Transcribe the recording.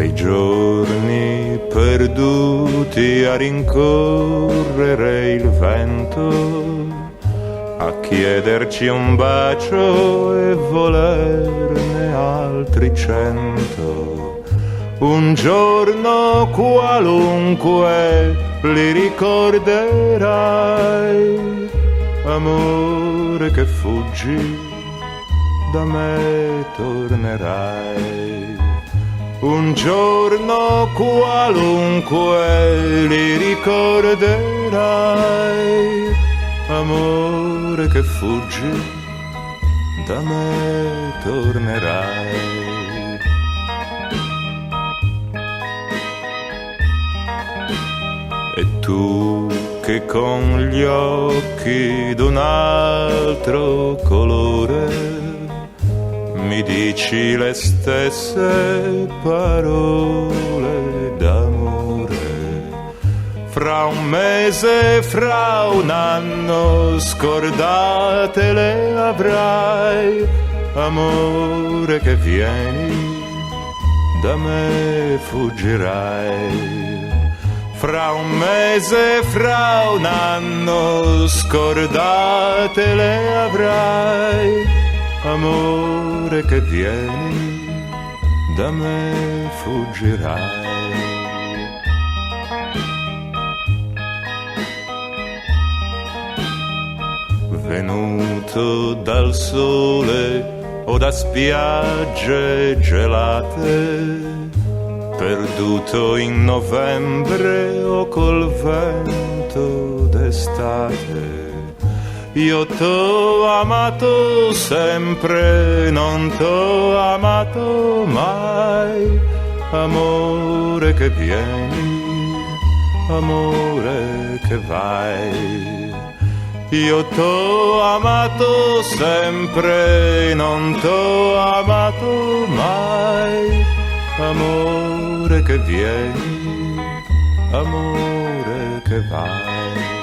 quei giorni perduti a rincorrere il vento, a chiederci un bacio e volerne altri 100. Un giorno qualunque li ricorderai, amore che fuggi, da me tornerai. Un giorno qualunque li ricorderai, amore che fuggi, da me tornerai. E tu che con gli occhi d'un altro colore mi dici le stesse parole d'amore, fra un mese, fra un anno scordate le avrai, amore che vieni, da me fuggirai. Fra un mese, fra un anno scordate le avrai, amore che vieni, da me fuggirai. Venuto dal sole o da spiagge gelate, perduto in novembre o col vento d'estate, io t'ho amato sempre, non t'ho amato mai, amore che vieni, amore che vai. Io t'ho amato sempre, non t'ho amato mai, amore che vieni, amore che vai.